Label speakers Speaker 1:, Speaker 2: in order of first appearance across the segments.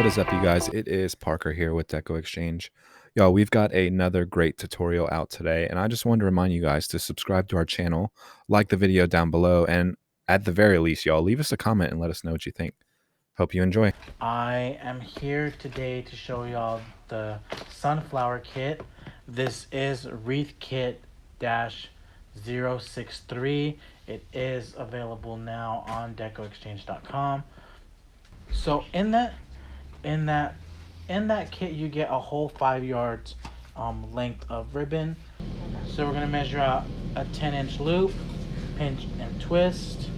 Speaker 1: is up, you guys? It is Parker here with Deco Exchange. Y'all, we've got another great tutorial out today, and I just wanted to remind you guys to subscribe to our channel, like the video down below, and at the very least, y'all, leave us a comment and let us know what you think. Hope you enjoy.
Speaker 2: I am here today to show y'all the Sunflower Kit. This is Wreath Kit -063. It is available now on decoexchange.com. So in that kit you get a whole 5 yards length of ribbon. So we're gonna measure out a 10-inch loop, pinch and twist.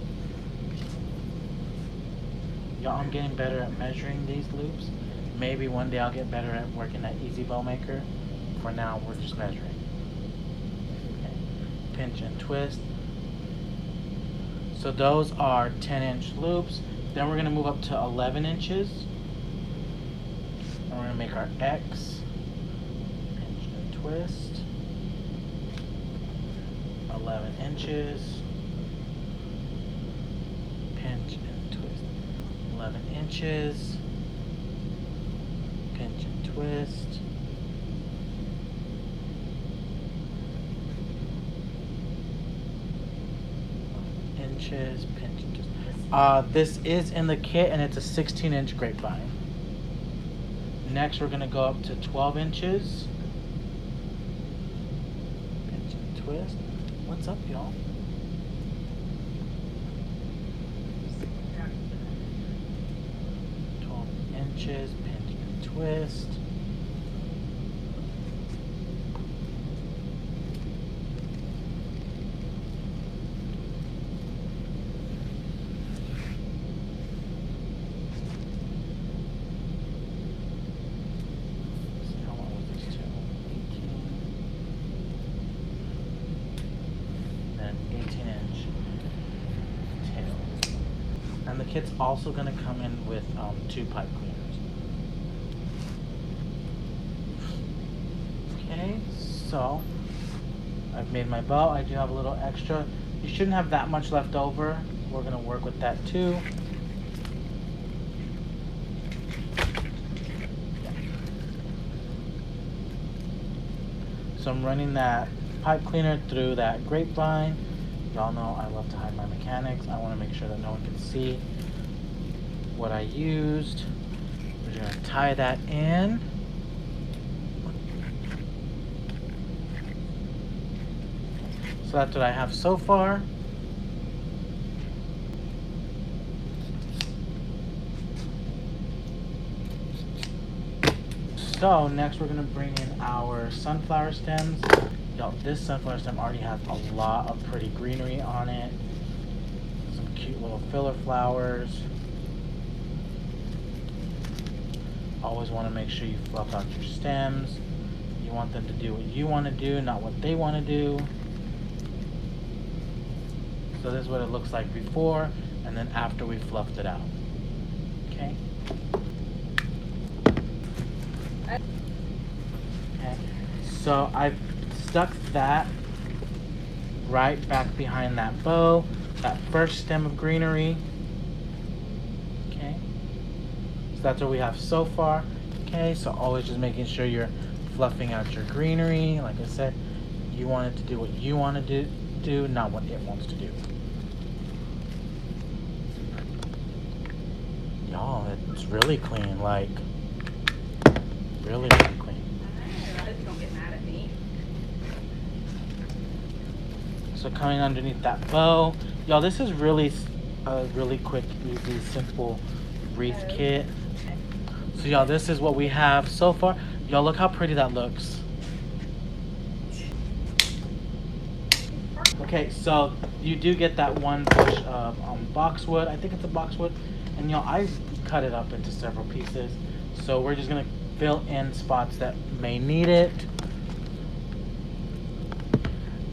Speaker 2: Y'all, I'm getting better at measuring these loops. Maybe one day I'll get better at working at Easy Bow Maker. For now, we're just measuring. Okay. Pinch and twist. So those are 10-inch loops. Then we're gonna move up to 11 inches. And we're gonna make our X. Pinch and twist. 11 inches. Pinch and twist. 11 inches. Pinch and twist. Inches, pinch and twist. This is in the kit and it's a 16-inch grapevine. Next we're gonna go up to 12 inches. Pinch and twist. What's up, y'all? 12 inches, pinch and twist. And the kit's also going to come in with 2 pipe cleaners. Okay, so I've made my bow. I do have a little extra. You shouldn't have that much left over. We're going to work with that too. So I'm running that pipe cleaner through that grapevine. Y'all know I love to hide my mechanics. I want to make sure that no one can see what I used. We're going to tie that in. So that's what I have so far. So next we're going to bring in our sunflower stems. Y'all, this sunflower stem already has a lot of pretty greenery on it. Some cute little filler flowers. Always want to make sure you fluff out your stems. You want them to do what you want to do, not what they want to do. So this is what it looks like before and then after we fluffed it out. Okay. Okay. So I've stuck that right back behind that bow, that first stem of greenery. Okay, so that's what we have so far. Okay, so always just making sure you're fluffing out your greenery. Like I said, you want it to do what you want to do, not what it wants to do. Y'all, it's really clean, like really clean.
Speaker 3: Don't get mad at me.
Speaker 2: So coming underneath that bow, y'all, this is really a really quick, easy, simple wreath kit. So y'all, this is what we have so far. Y'all, look how pretty that looks. Okay, so you do get that one bush of boxwood. I think it's a boxwood, and y'all, I cut it up into several pieces. So we're just gonna fill in spots that may need it.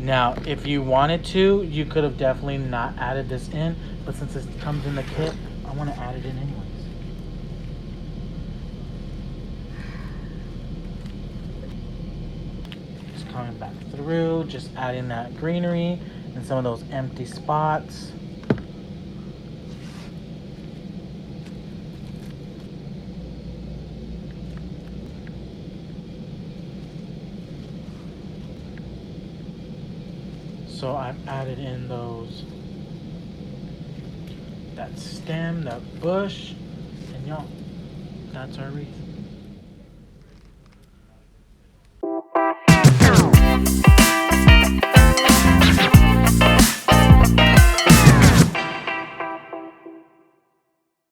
Speaker 2: Now, if you wanted to, you could have definitely not added this in, but since this comes in the kit, I want to add it in anyways. Just coming back through, just adding that greenery and some of those empty spots. So I've added in that stem, that bush, and y'all, that's our wreath.